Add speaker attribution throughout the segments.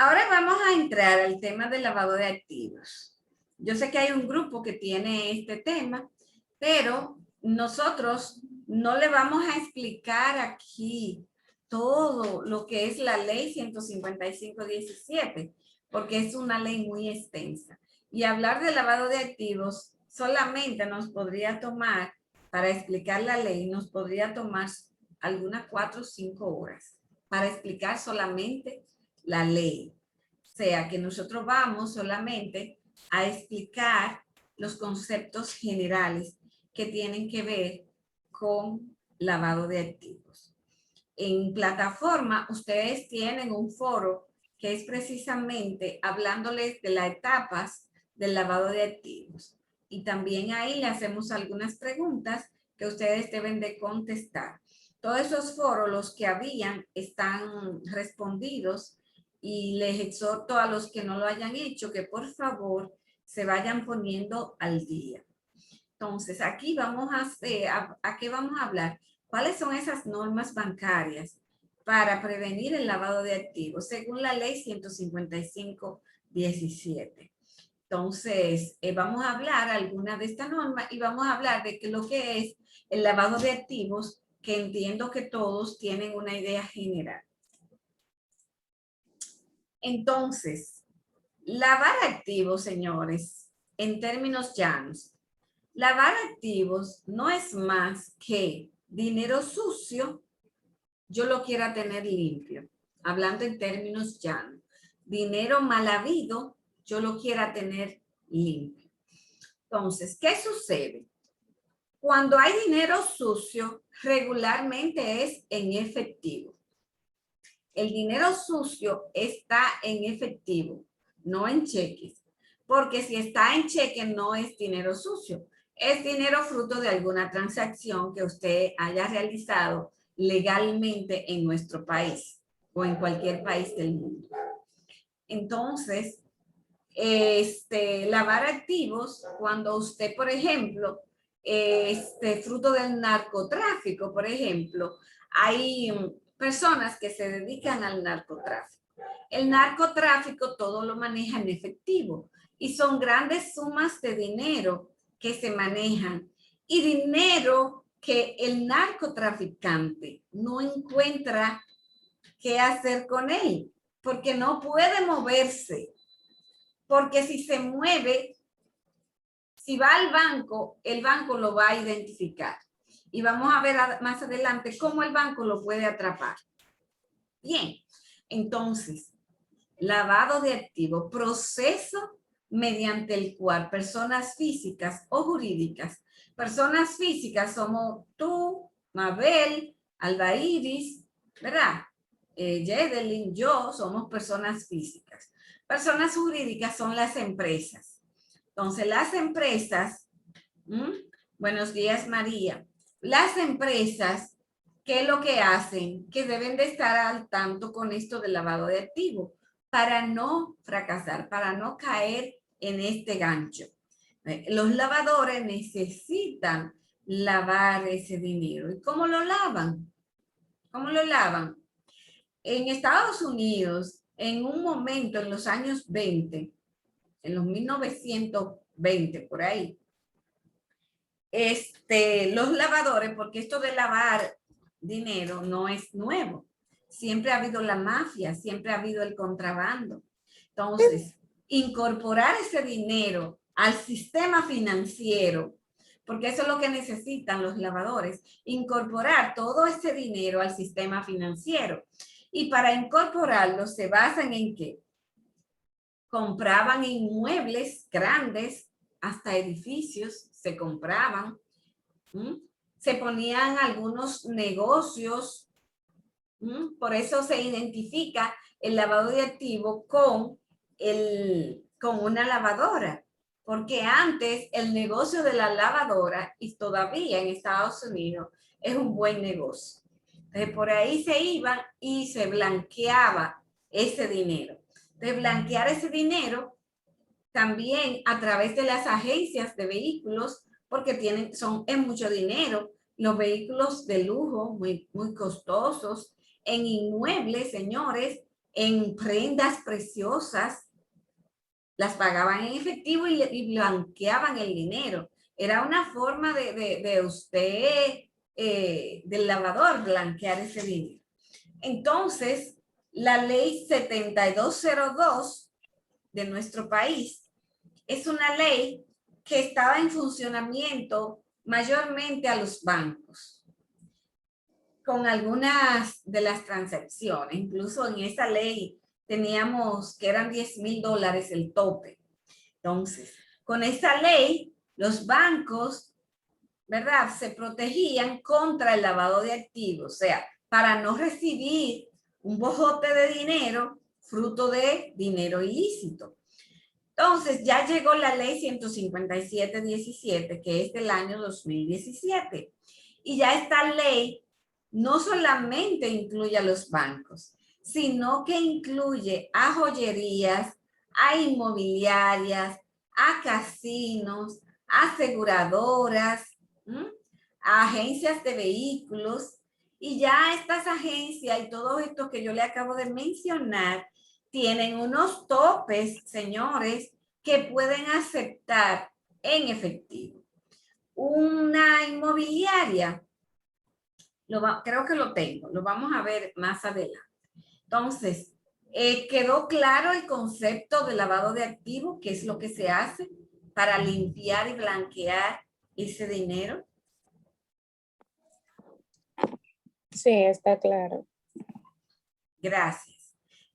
Speaker 1: Ahora vamos a entrar al tema del lavado de activos. Yo sé que hay un grupo que tiene este tema, pero nosotros no le vamos a explicar aquí todo lo que es la ley 155/17, porque es una ley muy extensa. Y hablar de lavado de activos solamente nos podría tomar, para explicar la ley, nos podría tomar algunas 4 o 5 horas para explicar solamente la ley. O sea, que nosotros vamos solamente a explicar los conceptos generales que tienen que ver con lavado de activos. En plataforma, ustedes tienen un foro que es precisamente hablándoles de las etapas del lavado de activos. Y también ahí le hacemos algunas preguntas que ustedes deben de contestar. Todos esos foros, los que habían, están respondidos y les exhorto a los que no lo hayan hecho que por favor se vayan poniendo al día. Entonces, aquí vamos ¿a qué vamos a hablar? ¿Cuáles son esas normas bancarias para prevenir el lavado de activos según la ley 155/17? Entonces, vamos a hablar alguna de estas normas y vamos a hablar de lo que es el lavado de activos, que entiendo que todos tienen una idea general. Entonces, lavar activos, señores, en términos llanos, lavar activos no es más que dinero sucio, yo lo quiera tener limpio, hablando en términos llanos. Dinero mal habido, yo lo quiera tener limpio. Entonces, ¿qué sucede? Cuando hay dinero sucio, regularmente es en efectivo. El dinero sucio está en efectivo, no en cheques, porque si está en cheque no es dinero sucio, es dinero fruto de alguna transacción que usted haya realizado legalmente en nuestro país o en cualquier país del mundo. Entonces, lavar activos, cuando usted, por ejemplo, fruto del narcotráfico, por ejemplo, hay personas que se dedican al narcotráfico. El narcotráfico todo lo maneja en efectivo y son grandes sumas de dinero que se manejan y dinero que el narcotraficante no encuentra qué hacer con él porque no puede moverse. Porque si se mueve, si va al banco, el banco lo va a identificar. Y vamos a ver más adelante cómo el banco lo puede atrapar. Bien, entonces, lavado de activos, proceso mediante el cual personas físicas o jurídicas, personas físicas somos tú, Mabel, Alba Iris, ¿verdad? Yedelin, yo, somos personas físicas. Personas jurídicas son las empresas. Entonces, las empresas, buenos días, María. Las empresas, ¿qué es lo que hacen? Que deben de estar al tanto con esto del lavado de activos para no fracasar, para no caer en este gancho. Los lavadores necesitan lavar ese dinero. ¿Y cómo lo lavan? ¿Cómo lo lavan? En Estados Unidos, en un momento, en los años 20, en los 1920, por ahí, los lavadores, porque esto de lavar dinero no es nuevo. Siempre ha habido la mafia, siempre ha habido el contrabando. Entonces, incorporar ese dinero al sistema financiero, porque eso es lo que necesitan los lavadores, incorporar todo ese dinero al sistema financiero. Y para incorporarlo se basan en ¿qué? Compraban inmuebles grandes, hasta edificios se compraban, se ponían algunos negocios, por eso se identifica el lavado de activos con una lavadora, porque antes el negocio de la lavadora, y todavía en Estados Unidos, es un buen negocio. Entonces, por ahí se iba y se blanqueaba ese dinero. De blanquear ese dinero también a través de las agencias de vehículos, porque es mucho dinero, los vehículos de lujo, muy, muy costosos, en inmuebles, señores, en prendas preciosas, las pagaban en efectivo y blanqueaban el dinero. Era una forma de usted, del lavador, blanquear ese dinero. Entonces, la ley 7202 de nuestro país es una ley que estaba en funcionamiento mayormente a los bancos, con algunas de las transacciones. Incluso en esa ley teníamos que eran $10,000 el tope. Entonces, con esa ley, los bancos, ¿verdad?, se protegían contra el lavado de activos, o sea, para no recibir un bojote de dinero fruto de dinero ilícito. Entonces, ya llegó la ley 157/17, que es del año 2017. Y ya esta ley no solamente incluye a los bancos, sino que incluye a joyerías, a inmobiliarias, a casinos, a aseguradoras, a agencias de vehículos. Y ya estas agencias y todo esto que yo le acabo de mencionar tienen unos topes, señores, que pueden aceptar en efectivo. Una inmobiliaria, creo que lo tengo, lo vamos a ver más adelante. Entonces, ¿quedó claro el concepto de lavado de activos? ¿Qué es lo que se hace para limpiar y blanquear ese dinero?
Speaker 2: Sí, está claro.
Speaker 1: Gracias.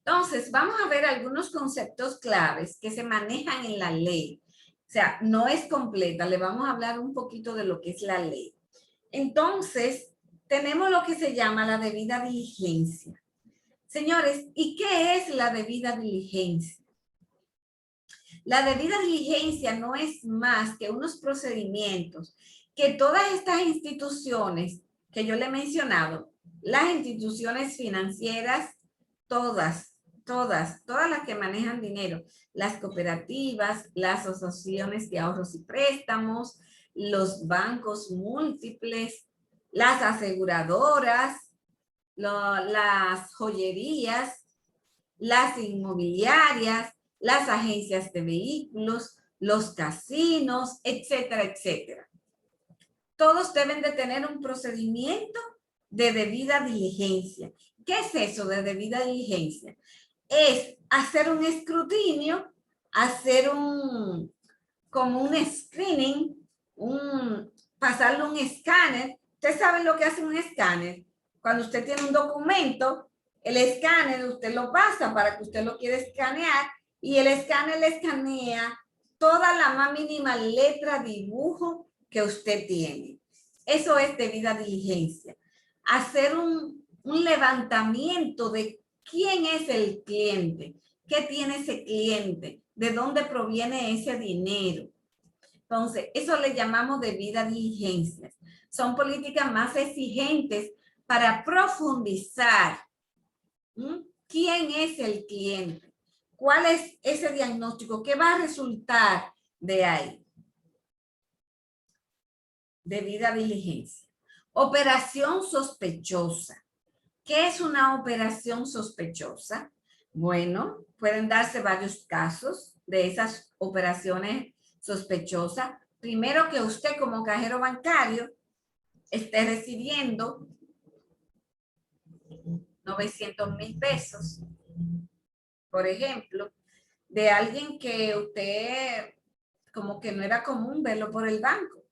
Speaker 1: Entonces, vamos a ver algunos conceptos claves que se manejan en la ley. O sea, no es completa, le vamos a hablar un poquito de lo que es la ley. Entonces, tenemos lo que se llama la debida diligencia. Señores, ¿y qué es la debida diligencia? La debida diligencia no es más que unos procedimientos que todas estas instituciones que yo le he mencionado, las instituciones financieras, todas las que manejan dinero, las cooperativas, las asociaciones de ahorros y préstamos, los bancos múltiples, las aseguradoras, las joyerías, las inmobiliarias, las agencias de vehículos, los casinos, etcétera, etcétera. Todos deben de tener un procedimiento de debida diligencia. ¿Qué es eso de debida diligencia? Es hacer un escrutinio, hacer como un screening, pasarle un escáner. ¿Ustedes saben lo que hace un escáner? Cuando usted tiene un documento, el escáner usted lo pasa para que usted lo quiera escanear y el escáner le escanea toda la más mínima letra, dibujo que usted tiene. Eso es debida diligencia. Hacer un levantamiento de quién es el cliente, qué tiene ese cliente, de dónde proviene ese dinero. Entonces, eso le llamamos debida diligencia. Son políticas más exigentes para profundizar. ¿Quién es el cliente? ¿Cuál es ese diagnóstico? ¿Qué va a resultar de ahí? Debida diligencia. Operación sospechosa. ¿Qué es una operación sospechosa? Bueno, pueden darse varios casos de esas operaciones sospechosas. Primero, que usted como cajero bancario esté recibiendo 900,000 pesos, por ejemplo, de alguien que usted como que no era común verlo por el banco.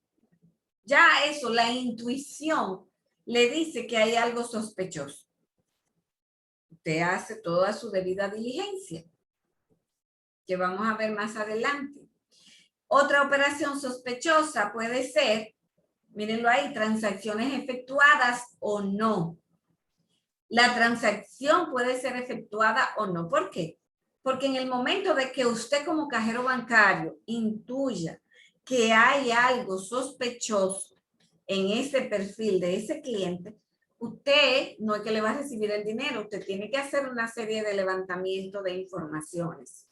Speaker 1: Ya eso, la intuición le dice que hay algo sospechoso. Usted hace toda su debida diligencia, que vamos a ver más adelante. Otra operación sospechosa puede ser, mírenlo ahí, transacciones efectuadas o no. La transacción puede ser efectuada o no. ¿Por qué? Porque en el momento de que usted como cajero bancario intuya que hay algo sospechoso en ese perfil de ese cliente, usted no es que le va a recibir el dinero, usted tiene que hacer una serie de levantamiento de informaciones.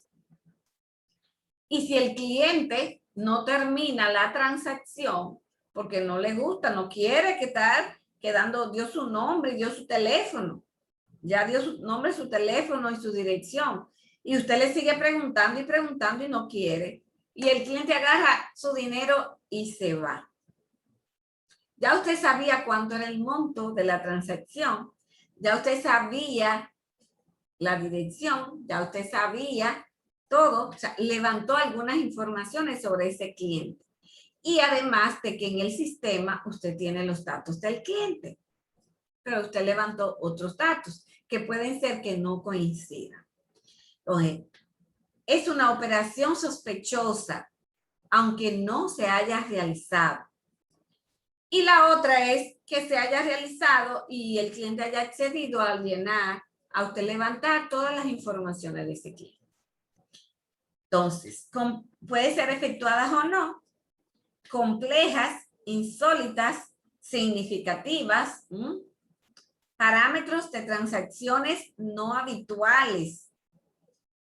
Speaker 1: Y si el cliente no termina la transacción porque no le gusta, no quiere que estar quedando, dio su nombre, dio su teléfono, ya dio su nombre, su teléfono y su dirección. Y usted le sigue preguntando y preguntando y no quiere. Y el cliente agarra su dinero y se va. Ya usted sabía cuánto era el monto de la transacción. Ya usted sabía la dirección. Ya usted sabía todo. O sea, levantó algunas informaciones sobre ese cliente. Y además de que en el sistema usted tiene los datos del cliente. Pero usted levantó otros datos que pueden ser que no coincidan. Entonces, es una operación sospechosa, aunque no se haya realizado. Y la otra es que se haya realizado y el cliente haya accedido a llenar, a usted levantar todas las informaciones de ese cliente. Entonces, puede ser efectuadas o no, complejas, insólitas, significativas, parámetros de transacciones no habituales.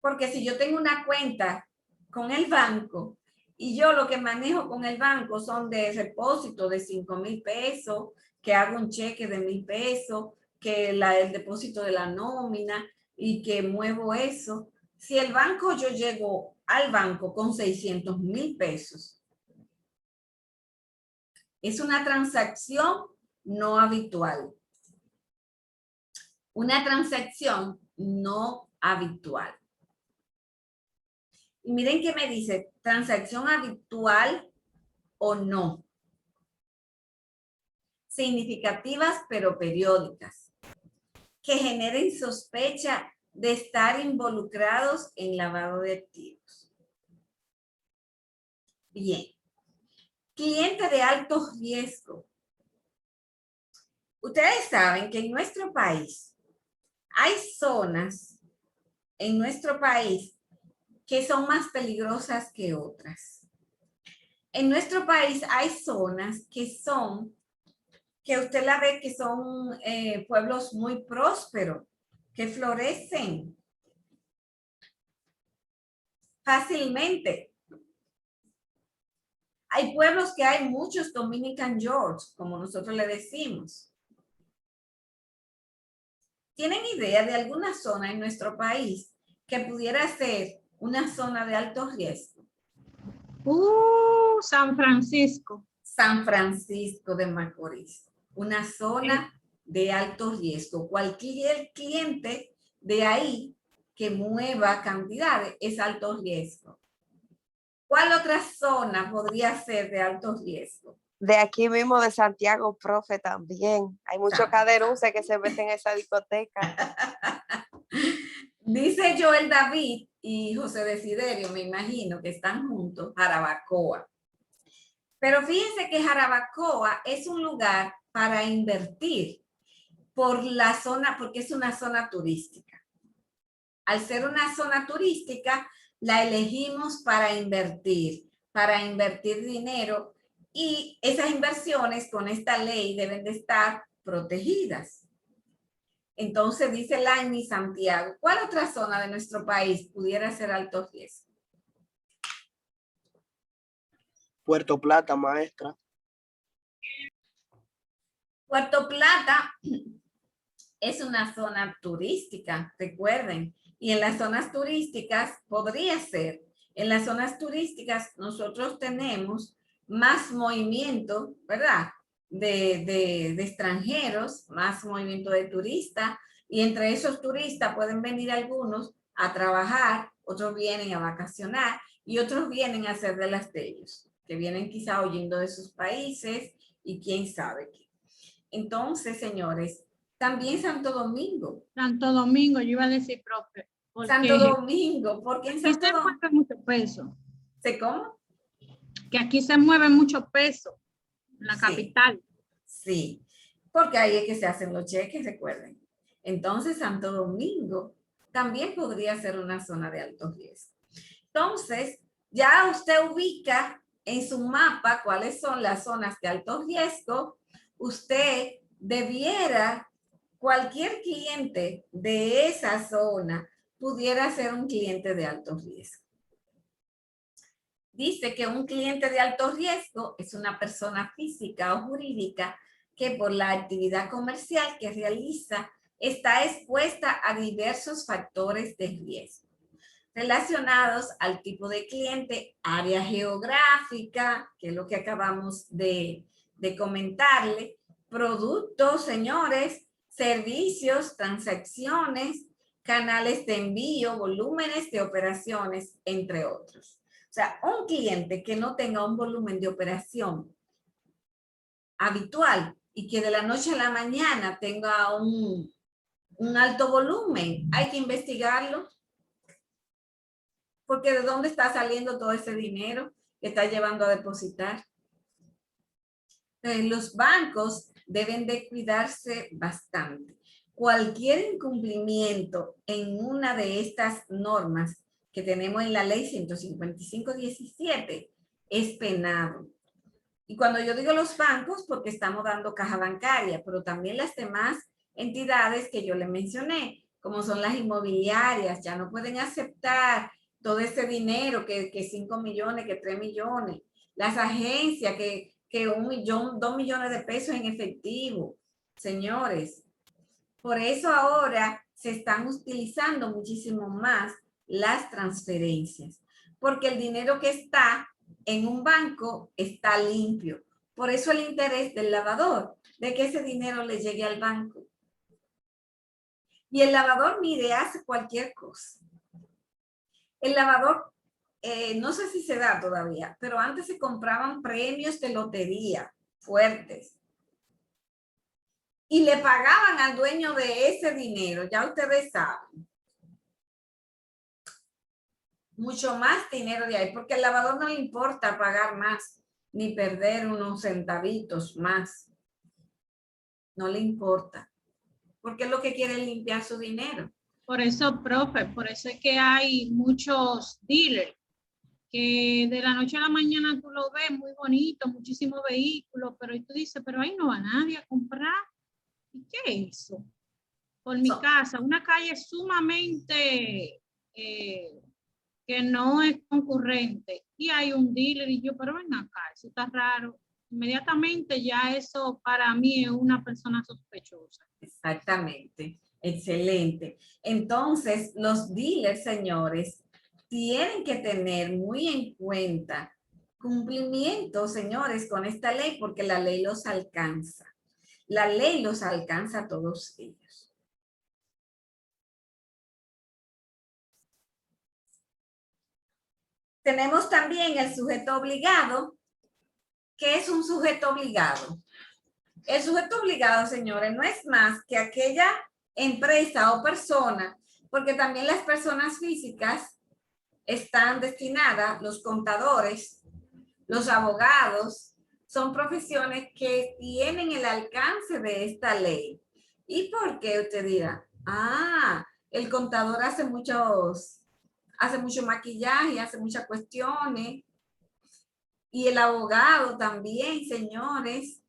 Speaker 1: Porque si yo tengo una cuenta con el banco y yo lo que manejo con el banco son de repósito de 5,000 pesos, que hago un cheque de 1,000 pesos, que el depósito de la nómina y que muevo eso. Si el banco, yo llego al banco con 600,000 pesos, es una transacción no habitual. Una transacción no habitual. Y miren qué me dice, transacción habitual o no. Significativas pero periódicas. Que generen sospecha de estar involucrados en lavado de activos. Bien. Cliente de alto riesgo. Ustedes saben que en nuestro país hay zonas en nuestro país que son más peligrosas que otras. En nuestro país hay zonas que usted la ve que son pueblos muy prósperos, que florecen fácilmente. Hay pueblos que hay muchos Dominican George, como nosotros le decimos. ¿Tienen idea de alguna zona en nuestro país que pudiera ser una zona de alto riesgo?
Speaker 3: San Francisco.
Speaker 1: San Francisco de Macorís, una zona de alto riesgo. Cualquier cliente de ahí que mueva cantidades es alto riesgo. ¿Cuál otra zona podría ser de alto riesgo?
Speaker 4: De aquí mismo de Santiago, profe, también. Hay muchos caderuces que se meten en esa discoteca.
Speaker 1: Dice Joel David y José Desiderio, me imagino que están juntos, Jarabacoa. Pero fíjense que Jarabacoa es un lugar para invertir por la zona, porque es una zona turística. Al ser una zona turística, la elegimos para invertir dinero, y esas inversiones con esta ley deben de estar protegidas. Entonces dice Laini Santiago, ¿cuál otra zona de nuestro país pudiera ser alto riesgo?
Speaker 5: Puerto Plata, maestra.
Speaker 1: Puerto Plata es una zona turística, recuerden, y en las zonas turísticas podría ser. En las zonas turísticas nosotros tenemos más movimiento, ¿verdad? De extranjeros, más movimiento de turistas, y entre esos turistas pueden venir algunos a trabajar, otros vienen a vacacionar y otros vienen a hacer de las de ellos, que vienen quizá huyendo de sus países y quién sabe qué. Entonces, señores, también Santo Domingo.
Speaker 3: Santo Domingo, yo iba a decir, profe.
Speaker 1: Santo Domingo, porque en Santo
Speaker 3: Domingo se mueve mucho peso.
Speaker 1: ¿Se cómo?
Speaker 3: Que aquí se mueve mucho peso, en la capital.
Speaker 1: Sí, porque ahí es que se hacen los cheques, recuerden. Entonces, Santo Domingo también podría ser una zona de alto riesgo. Entonces, ya usted ubica en su mapa cuáles son las zonas de alto riesgo. Usted debiera, cualquier cliente de esa zona pudiera ser un cliente de alto riesgo. Dice que un cliente de alto riesgo es una persona física o jurídica que por la actividad comercial que realiza está expuesta a diversos factores de riesgo relacionados al tipo de cliente, área geográfica, que es lo que acabamos de comentarle, productos, señores, servicios, transacciones, canales de envío, volúmenes de operaciones, entre otros. O sea, un cliente que no tenga un volumen de operación habitual y que de la noche a la mañana tenga un alto volumen, hay que investigarlo. Porque ¿de dónde está saliendo todo ese dinero que está llevando a depositar? Entonces, los bancos deben de cuidarse bastante. Cualquier incumplimiento en una de estas normas que tenemos en la ley 155/17 es penado. Y cuando yo digo los bancos, porque estamos dando caja bancaria, pero también las demás entidades que yo le mencioné, como son las inmobiliarias, ya no pueden aceptar todo ese dinero, que 5 millones, que 3 millones. Las agencias, que 1 millón, 2 millones de pesos en efectivo. Señores, por eso ahora se están utilizando muchísimo más las transferencias, porque el dinero que está en un banco está limpio. Por eso el interés del lavador, de que ese dinero le llegue al banco. Y el lavador, mire, hace cualquier cosa. El lavador, no sé si se da todavía, pero antes se compraban premios de lotería fuertes y le pagaban al dueño de ese dinero, ya ustedes saben. Mucho más dinero de ahí, porque al lavador no le importa pagar más, ni perder unos centavitos más. No le importa, porque es lo que quiere es limpiar su dinero.
Speaker 3: Por eso, profe, por eso es que hay muchos dealers que de la noche a la mañana tú lo ves muy bonito, muchísimos vehículos, pero tú dices, pero ahí no va nadie a comprar. ¿Y qué es eso? Por mi casa, una calle sumamente que no es concurrente y hay un dealer y yo, pero ven acá, eso está raro. Inmediatamente ya eso para mí es una persona sospechosa.
Speaker 1: Exactamente, excelente. Entonces, los dealers, señores, tienen que tener muy en cuenta cumplimiento, señores, con esta ley, porque la ley los alcanza. La ley los alcanza a todos ellos. Tenemos también el sujeto obligado. ¿Qué es un sujeto obligado? El sujeto obligado, señores, no es más que aquella empresa o persona, porque también las personas físicas están destinadas, los contadores, los abogados, son profesiones que tienen el alcance de esta ley. ¿Y por qué? Usted dirá, el contador hace mucho maquillaje, hace muchas cuestiones, y el abogado también, señores.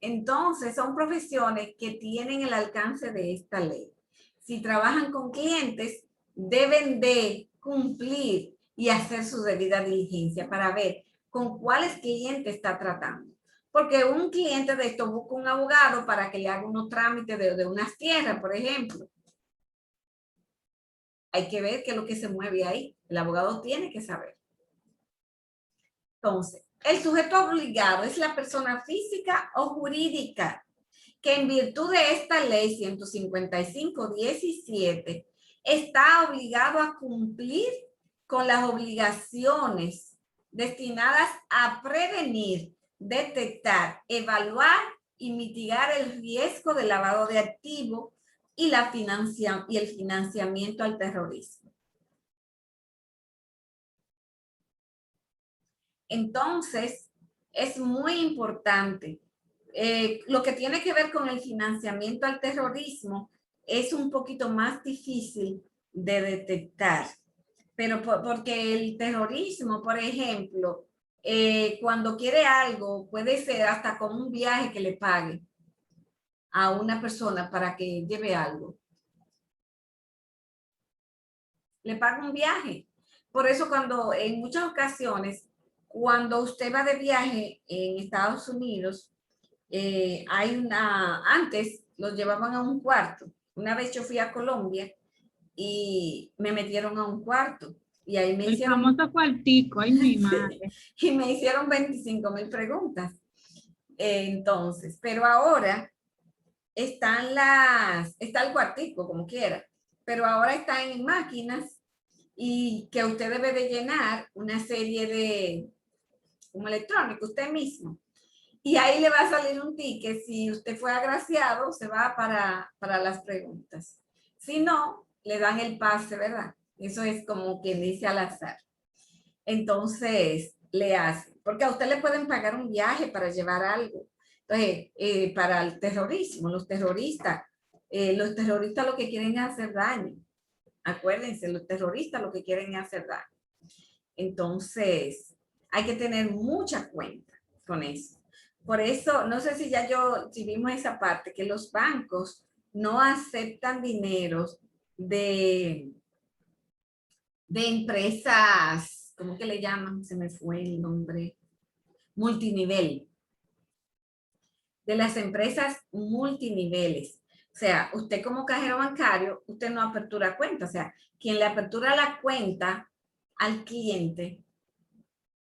Speaker 1: Entonces, son profesiones que tienen el alcance de esta ley. Si trabajan con clientes, deben de cumplir y hacer su debida diligencia para ver con cuáles clientes está tratando. Porque un cliente de esto busca un abogado para que le haga unos trámites de unas tierras, por ejemplo. Hay que ver qué es lo que se mueve ahí. El abogado tiene que saber. Entonces, el sujeto obligado es la persona física o jurídica que en virtud de esta ley 155/17 está obligado a cumplir con las obligaciones destinadas a prevenir, detectar, evaluar y mitigar el riesgo de lavado de activos y el financiamiento al terrorismo. Entonces, es muy importante. Lo que tiene que ver con el financiamiento al terrorismo es un poquito más difícil de detectar, pero porque el terrorismo, por ejemplo, cuando quiere algo, puede ser hasta con un viaje que le pague a una persona para que lleve algo. Le paga un viaje. Por eso en muchas ocasiones, cuando usted va de viaje en Estados Unidos, antes los llevaban a un cuarto Una vez yo fui a Colombia y me metieron a un cuarto y ahí me
Speaker 3: El
Speaker 1: hicieron,
Speaker 3: famoso cuartico, ay mi madre.
Speaker 1: y me hicieron 25,000 preguntas. Entonces, pero ahora está el cuartico, como quiera, pero ahora están en máquinas y que usted debe de llenar una serie de, como electrónico, usted mismo. Y ahí le va a salir un ticket. Si usted fue agraciado, se va para las preguntas. Si no, le dan el pase, ¿verdad? Eso es como quien dice al azar. Entonces, le hacen. Porque a usted le pueden pagar un viaje para llevar algo. Entonces, para el terrorismo, los terroristas lo que quieren es hacer daño. Acuérdense, los terroristas lo que quieren es hacer daño. Entonces, hay que tener mucha cuenta con eso. Por eso, no sé si vimos esa parte, que los bancos no aceptan dineros de empresas, ¿cómo que le llaman? Se me fue el nombre. Multinivel. De las empresas multiniveles. O sea, usted como cajero bancario, usted no apertura cuenta. O sea, quien le apertura la cuenta al cliente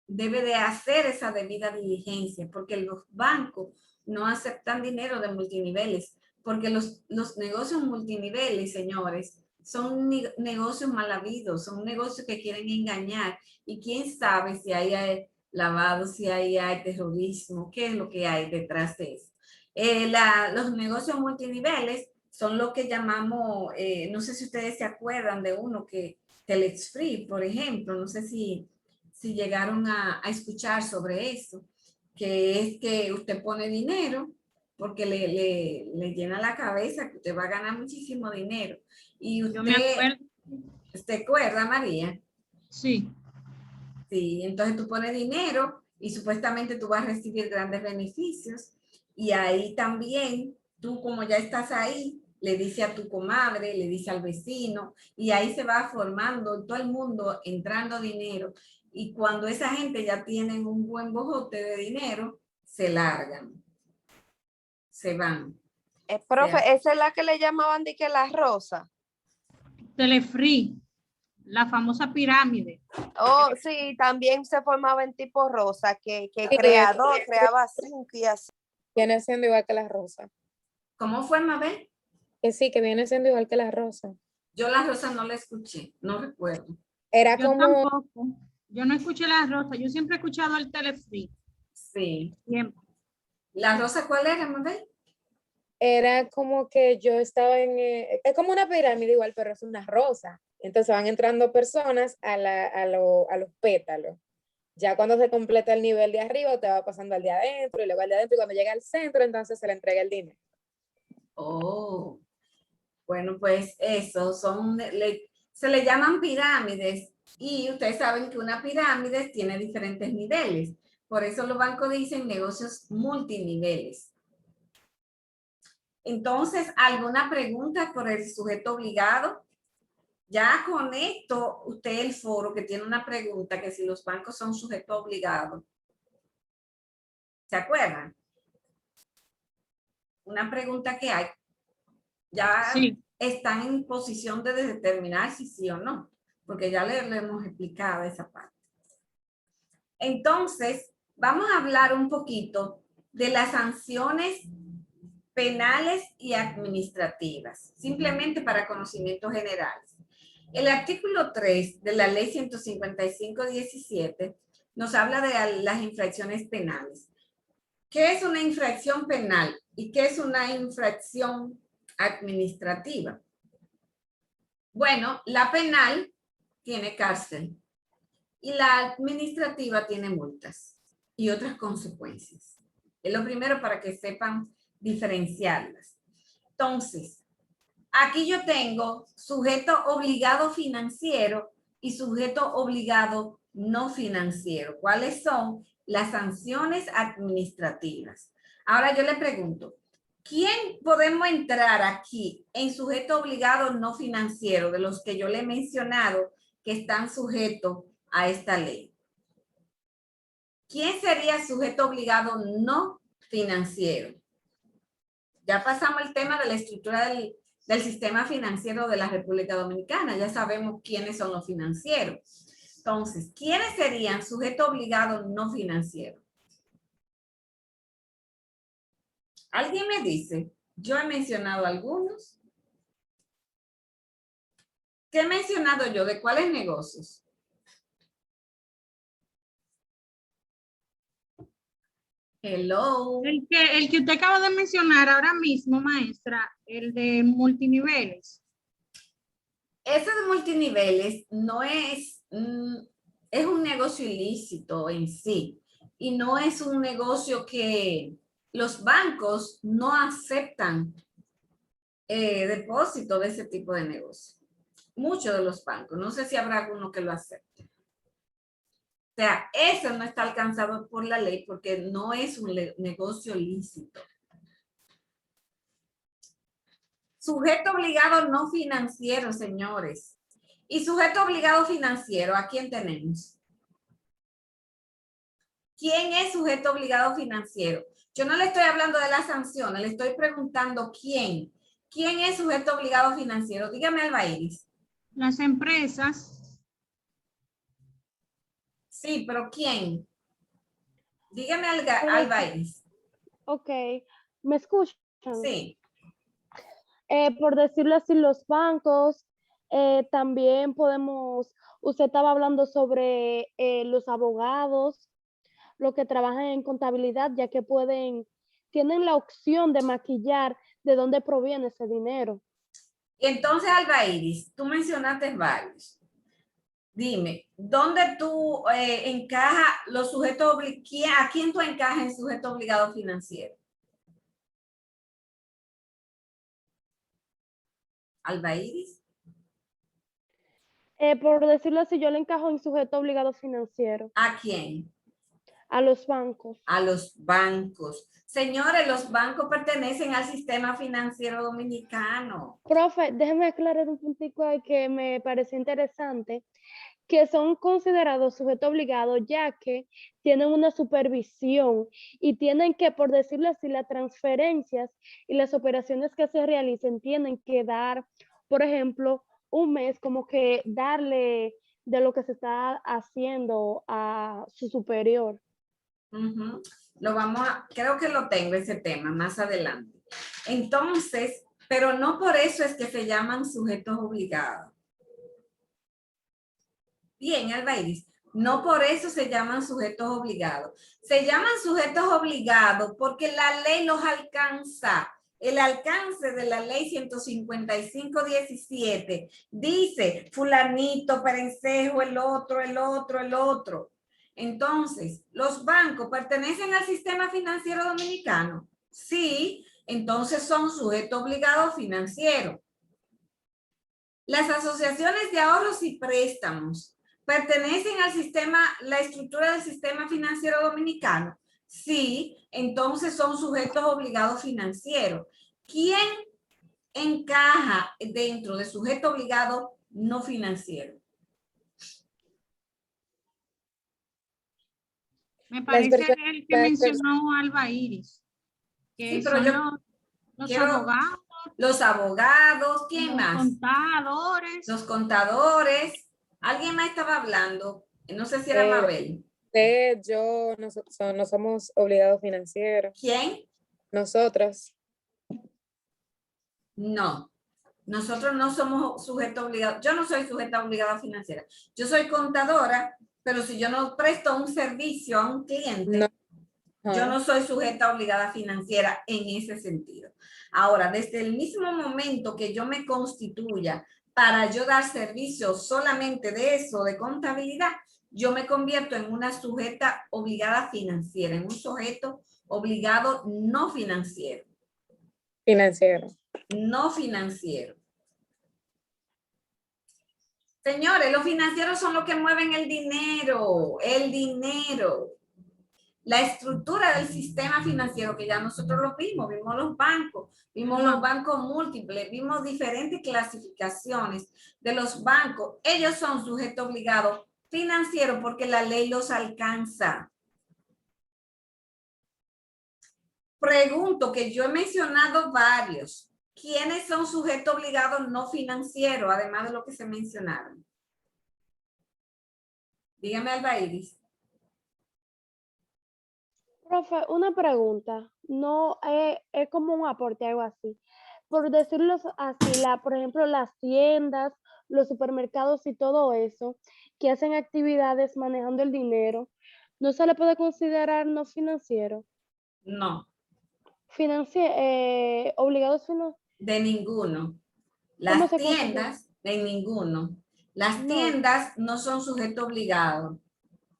Speaker 1: debe de hacer esa debida diligencia, porque los bancos no aceptan dinero de multiniveles, porque los negocios multiniveles, señores, son negocios mal habidos, son negocios que quieren engañar, y quién sabe si ahí hay lavado, si ahí hay terrorismo, qué es lo que hay detrás de eso. Los negocios multiniveles son lo que llamamos, no sé si ustedes se acuerdan de uno que Telex Free, por ejemplo, no sé si llegaron a escuchar sobre eso, que es que usted pone dinero porque le llena la cabeza que usted va a ganar muchísimo dinero. Y
Speaker 3: Yo me acuerdo.
Speaker 1: ¿usted acuerda, María?
Speaker 3: Sí.
Speaker 1: Sí, entonces tú pones dinero y supuestamente tú vas a recibir grandes beneficios. Y ahí también, tú como ya estás ahí, le dice a tu comadre, le dice al vecino, y ahí se va formando todo el mundo entrando dinero. Y cuando esa gente ya tienen un buen bojote de dinero, se largan, se van.
Speaker 4: Profe, esa es la que le llamaban de que la rosa.
Speaker 3: Telefree, la famosa pirámide.
Speaker 4: Oh, sí, también se formaba en tipo rosa, que
Speaker 2: Sí,
Speaker 4: creaba 5 y así.
Speaker 2: viene siendo igual que la rosa.
Speaker 1: ¿Cómo fue, Mabel?
Speaker 2: Que sí, que viene siendo igual que la rosa.
Speaker 1: Yo la rosa no la escuché, no recuerdo.
Speaker 2: Era
Speaker 3: Yo
Speaker 2: como,
Speaker 3: tampoco. Yo no escuché la rosa. Yo siempre he escuchado el Telefree.
Speaker 1: Sí.
Speaker 3: Siempre.
Speaker 1: ¿La rosa cuál era, Mabel?
Speaker 2: era como que yo estaba es como una pirámide igual, pero es una rosa. Entonces van entrando personas a los pétalos. Ya cuando se completa el nivel de arriba, te va pasando al de adentro y luego al de adentro, y cuando llega al centro, entonces se le entrega el dinero.
Speaker 1: Oh, bueno, pues eso, se le llaman pirámides, y ustedes saben que una pirámide tiene diferentes niveles. Por eso los bancos dicen negocios multiniveles. Entonces, ¿alguna pregunta por el sujeto obligado? Ya con esto, usted el foro que tiene una pregunta, que si los bancos son sujeto obligado. ¿Se acuerdan? Una pregunta que hay. Ya
Speaker 3: Sí.
Speaker 1: están en posición de determinar si sí o no, porque ya le hemos explicado esa parte. Entonces, vamos a hablar un poquito de las sanciones penales y administrativas, simplemente para conocimientos generales. El artículo 3 de la ley 155/17 nos habla de las infracciones penales. ¿Qué es una infracción penal y qué es una infracción administrativa? Bueno, la penal tiene cárcel y la administrativa tiene multas y otras consecuencias. Es lo primero para que sepan diferenciarlas. Entonces, aquí yo tengo sujeto obligado financiero y sujeto obligado no financiero. ¿Cuáles son las sanciones administrativas? Ahora yo le pregunto, ¿quién podemos entrar aquí en sujeto obligado no financiero de los que yo le he mencionado que están sujetos a esta ley? ¿Quién sería sujeto obligado no financiero? Ya pasamos el tema de la estructura del sistema financiero de la República Dominicana. Ya sabemos quiénes son los financieros. Entonces, ¿quiénes serían sujetos obligados no financieros? ¿Alguien me dice? Yo he mencionado algunos. ¿Qué he mencionado yo? ¿De cuáles negocios? Hello.
Speaker 3: El que usted acaba de mencionar ahora mismo, maestra, el de multiniveles.
Speaker 1: Ese de multiniveles no es, es un negocio ilícito en sí y no es un negocio que los bancos no aceptan depósito de ese tipo de negocio. Muchos de los bancos, no sé si habrá alguno que lo acepte. O sea, eso no está alcanzado por la ley porque no es un negocio lícito. Sujeto obligado no financiero, señores. Y sujeto obligado financiero, ¿a quién tenemos? ¿Quién es sujeto obligado financiero? Yo no le estoy hablando de las sanciones, le estoy preguntando quién. ¿Quién es sujeto obligado financiero? Dígame, Alba Iris.
Speaker 3: Las empresas.
Speaker 1: Sí, pero ¿quién? Dígame, Alba Iris.
Speaker 6: Ok, ¿me escuchan?
Speaker 1: Sí.
Speaker 6: Por decirlo así, los bancos, también podemos, usted estaba hablando sobre los abogados, los que trabajan en contabilidad, ya que tienen la opción de maquillar de dónde proviene ese dinero.
Speaker 1: Y entonces, Alba Iris, tú mencionaste varios. Dime, ¿dónde tú encajas los sujetos obligados? ¿A quién tú encajas en sujeto obligado financiero? Alba Iris.
Speaker 6: Por decirlo así, yo le encajo en sujeto obligado financiero.
Speaker 1: ¿A quién?
Speaker 6: A los bancos.
Speaker 1: A los bancos. Señores, los bancos pertenecen al sistema financiero dominicano.
Speaker 6: Profe, déjeme aclarar un puntico ahí que me pareció interesante, que son considerados sujetos obligados ya que tienen una supervisión y tienen que, por decirlo así, las transferencias y las operaciones que se realicen tienen que dar, por ejemplo, un mes, como que darle de lo que se está haciendo a su superior.
Speaker 1: Creo que lo tengo ese tema más adelante. Entonces, pero no por eso es que se llaman sujetos obligados. Bien, Alba Iris, no por eso se llaman sujetos obligados. Se llaman sujetos obligados porque la ley los alcanza. El alcance de la ley 155/17 dice fulanito, perencejo, el otro. Entonces, ¿los bancos pertenecen al sistema financiero dominicano? Sí, entonces son sujetos obligados financieros. Las asociaciones de ahorros y préstamos pertenecen al sistema, la estructura del sistema financiero dominicano. Sí, entonces son sujetos obligados financieros. ¿Quién encaja dentro de sujeto obligado no financiero?
Speaker 3: Me parece el que mencionó Alba Iris. Que
Speaker 1: sí, pero
Speaker 3: son los abogados.
Speaker 1: Los abogados, ¿quién más?
Speaker 3: Contadores.
Speaker 1: Los contadores. ¿Alguien más estaba hablando? No sé si era Mabel.
Speaker 2: Yo, no somos obligados financieros.
Speaker 1: ¿Quién?
Speaker 2: Nosotros.
Speaker 1: No. Nosotros no somos sujetos obligados. Yo no soy sujeta obligada financiera. Yo soy contadora, pero si yo no presto un servicio a un cliente, yo no soy sujeta obligada financiera en ese sentido. Ahora, desde el mismo momento que yo me constituya para yo dar servicio solamente de eso, de contabilidad, yo me convierto en una sujeta obligada financiera, en un sujeto obligado no financiero.
Speaker 2: Financiero.
Speaker 1: No financiero. Señores, los financieros son los que mueven el dinero. La estructura del sistema financiero, que ya nosotros lo vimos los bancos múltiples, vimos diferentes clasificaciones de los bancos. Ellos son sujetos obligados financieros porque la ley los alcanza. Pregunto, que yo he mencionado varios. ¿quiénes son sujetos obligados no financieros, además de lo que se mencionaron? Dígame, Alba Iris.
Speaker 6: Profe, una pregunta, no es como un aporte, algo así. Por decirlo así, por ejemplo, las tiendas, los supermercados y todo eso, que hacen actividades manejando el dinero, ¿no se le puede considerar no financiero?
Speaker 1: No,
Speaker 6: Obligados financieros.
Speaker 1: de ninguno.
Speaker 6: ¿Cómo
Speaker 1: Las
Speaker 6: se considera?
Speaker 1: tiendas, de ninguno. Las
Speaker 6: No.
Speaker 1: tiendas no son sujetos obligados.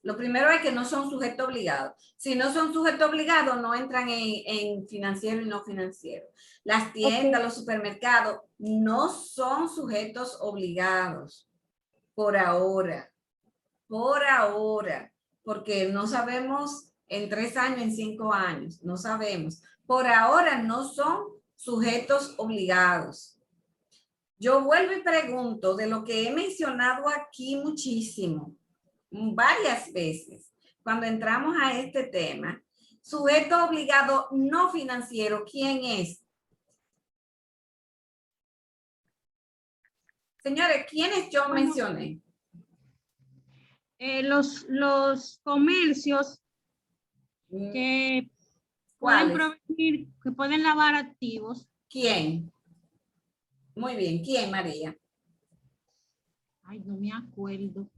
Speaker 1: Lo primero es que no son sujetos obligados. Si no son sujetos obligados, no entran en financiero y no financiero. Las tiendas,
Speaker 6: Ok.
Speaker 1: los supermercados, no son sujetos obligados por ahora. Por ahora. Porque no sabemos en 3 años, en 5 años. No sabemos. Por ahora no son sujetos obligados. Yo vuelvo y pregunto de lo que he mencionado aquí muchísimo, varias veces, cuando entramos a este tema, sujeto obligado no financiero, ¿quién es? Señores, ¿quiénes yo mencioné?
Speaker 3: Los comercios que pueden
Speaker 1: ¿Cuáles?
Speaker 3: provenir, que pueden lavar activos.
Speaker 1: ¿Quién? Muy bien, ¿quién, María?
Speaker 3: Ay, no me acuerdo.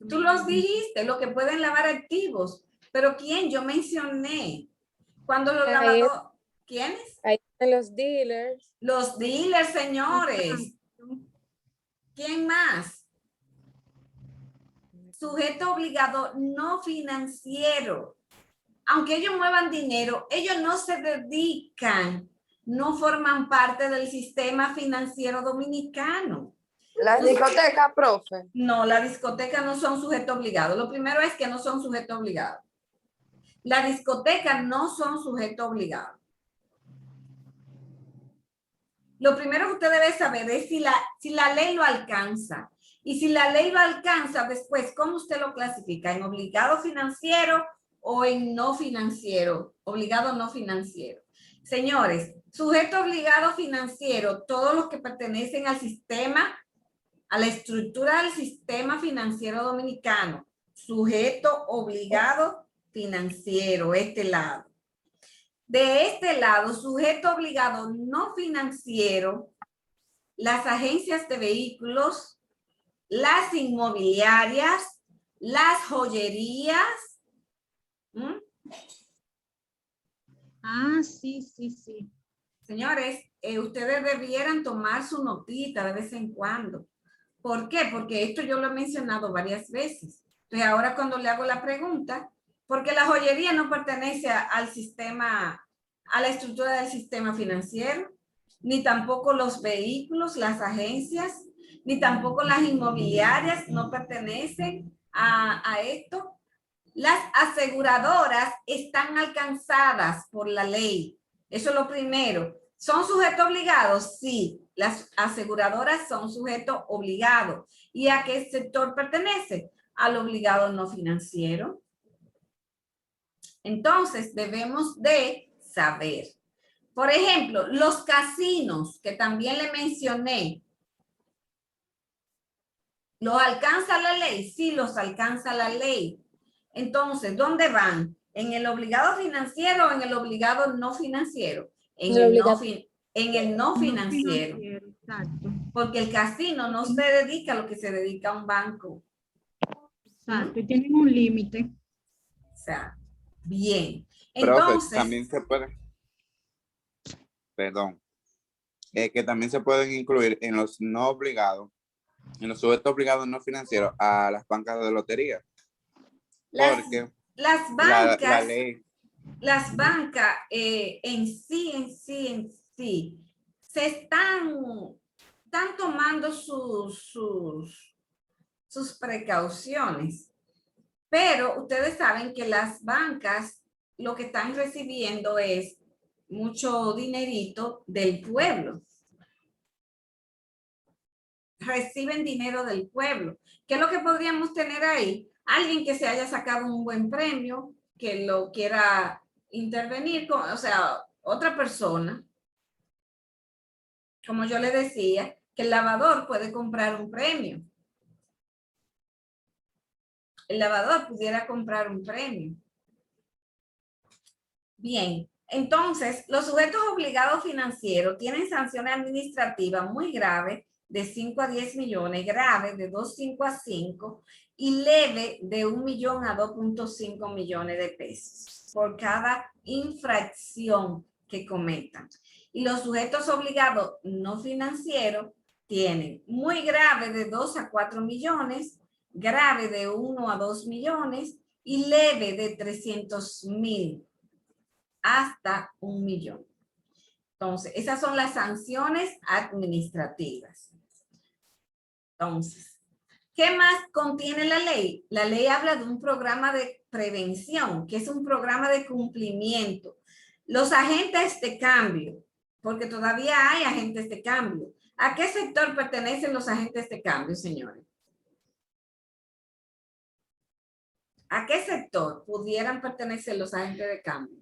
Speaker 1: Tú los dijiste, lo que pueden lavar activos, pero ¿quién? Yo mencioné. Cuando los
Speaker 2: Ahí,
Speaker 1: lavadores, ¿quiénes?
Speaker 2: ahí están los dealers.
Speaker 1: Los dealers, señores. ¿Quién más? Sujeto obligado no financiero. Aunque ellos muevan dinero, ellos no se dedican, no forman parte del sistema financiero dominicano.
Speaker 4: La discoteca, profe.
Speaker 1: No, la discoteca no son sujeto obligado. Lo primero es que no son sujeto obligado. La discoteca no son sujeto obligado. Lo primero que usted debe saber es si la ley lo alcanza. Y si la ley lo alcanza, después, ¿cómo usted lo clasifica? ¿En obligado financiero o en no financiero? Obligado no financiero. Señores, sujeto obligado financiero, todos los que pertenecen al sistema, a la estructura del sistema financiero dominicano. Sujeto obligado financiero, este lado. De este lado, sujeto obligado no financiero, las agencias de vehículos, las inmobiliarias, las joyerías. ¿Mm?
Speaker 3: Ah, sí, sí, sí.
Speaker 1: Señores, ustedes debieran tomar su notita de vez en cuando. ¿Por qué? Porque esto yo lo he mencionado varias veces. Entonces ahora cuando le hago la pregunta, porque la joyería no pertenece al sistema, a la estructura del sistema financiero, ni tampoco los vehículos, las agencias, ni tampoco las inmobiliarias no pertenecen a esto. Las aseguradoras están alcanzadas por la ley. Eso es lo primero. ¿Son sujetos obligados? Sí, las aseguradoras son sujetos obligados. ¿Y a qué sector pertenece? Al obligado no financiero. Entonces, debemos de saber. Por ejemplo, los casinos, que también le mencioné, ¿los alcanza la ley? Sí, los alcanza la ley. Entonces, ¿dónde van? ¿En el obligado financiero o en el obligado no financiero? En el no financiero.
Speaker 3: Exacto.
Speaker 1: Porque el casino no se dedica a lo que se dedica a un banco.
Speaker 3: Exacto. Y tienen un límite.
Speaker 1: O sea, bien.
Speaker 7: Profe,
Speaker 1: Entonces,
Speaker 7: también se puede, perdón, que también se pueden incluir en los no obligados, en los sujetos obligados no financieros a las bancas de lotería. Porque
Speaker 1: las
Speaker 7: la
Speaker 1: bancas,
Speaker 7: ley,
Speaker 1: las bancas en sí, se están tomando sus precauciones. Pero ustedes saben que las bancas lo que están recibiendo es mucho dinerito del pueblo. Reciben dinero del pueblo. ¿Qué es lo que podríamos tener ahí? Alguien que se haya sacado un buen premio, que lo quiera intervenir, o sea, otra persona como yo le decía, que el lavador puede comprar un premio. El lavador pudiera comprar un premio. Bien, entonces, los sujetos obligados financieros tienen sanciones administrativas muy graves de 5 a 10 millones, graves de 2,5 a 5 y leve de 1 millón a 2,5 millones de pesos por cada infracción que cometan. Y los sujetos obligados no financieros tienen muy grave de 2 a 4 millones, grave de 1 a 2 millones y leve de 300,000 hasta 1 millón. Entonces, esas son las sanciones administrativas. Entonces, ¿qué más contiene la ley? La ley habla de un programa de prevención, que es un programa de cumplimiento. Los agentes de cambio, porque todavía hay agentes de cambio. ¿A qué sector pertenecen los agentes de cambio, señores? ¿A qué sector pudieran pertenecer los agentes de cambio?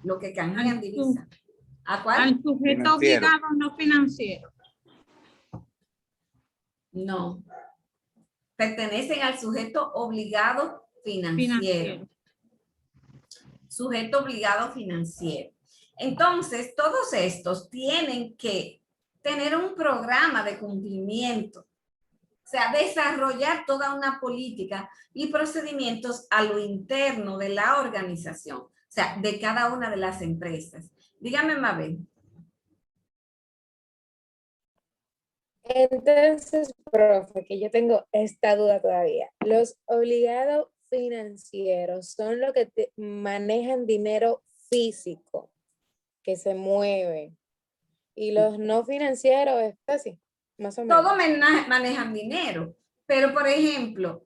Speaker 1: Lo que canjean divisa. ¿A cuál?
Speaker 3: Al sujeto
Speaker 7: Financiero.
Speaker 3: obligado no financiero.
Speaker 1: No. Pertenecen al sujeto obligado financiero.
Speaker 3: Financiero.
Speaker 1: Sujeto obligado financiero. Entonces, todos estos tienen que tener un programa de cumplimiento. O sea, desarrollar toda una política y procedimientos a lo interno de la organización. O sea, de cada una de las empresas. Dígame, Mabel.
Speaker 2: Entonces, profe, que yo tengo esta duda todavía. Los obligados financieros son los que manejan dinero físico, que se mueve. Y los no financieros es así, más o menos.
Speaker 1: Todos manejan dinero. Pero, por ejemplo,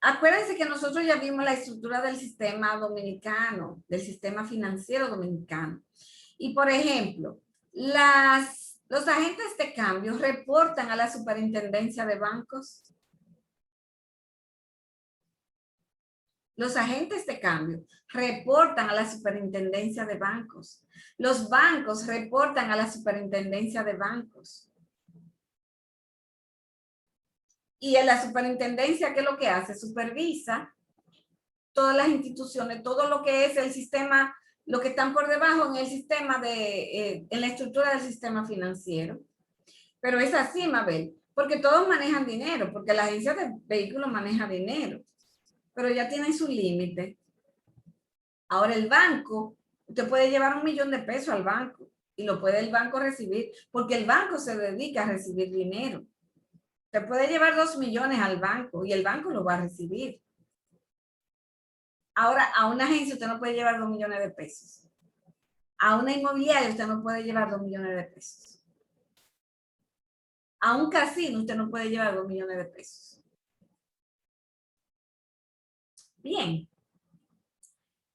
Speaker 1: acuérdense que nosotros ya vimos la estructura del sistema dominicano, del sistema financiero dominicano. Y, por ejemplo, los agentes de cambio reportan a la superintendencia de bancos. Los agentes de cambio reportan a la superintendencia de bancos. Los bancos reportan a la superintendencia de bancos. Y en la superintendencia, ¿qué es lo que hace? Supervisa todas las instituciones, todo lo que es el sistema, lo que están por debajo en el sistema en la estructura del sistema financiero. Pero es así, Mabel, porque todos manejan dinero, porque la agencia de vehículos maneja dinero, pero ya tienen su límite. Ahora el banco, usted puede llevar 1 millón de pesos al banco y lo puede el banco recibir, porque el banco se dedica a recibir dinero. Usted puede llevar 2 millones al banco y el banco lo va a recibir. Ahora, a una agencia usted no puede llevar 2 millones de pesos. A una inmobiliaria usted no puede llevar 2 millones de pesos. A un casino usted no puede llevar 2 millones de pesos. Bien.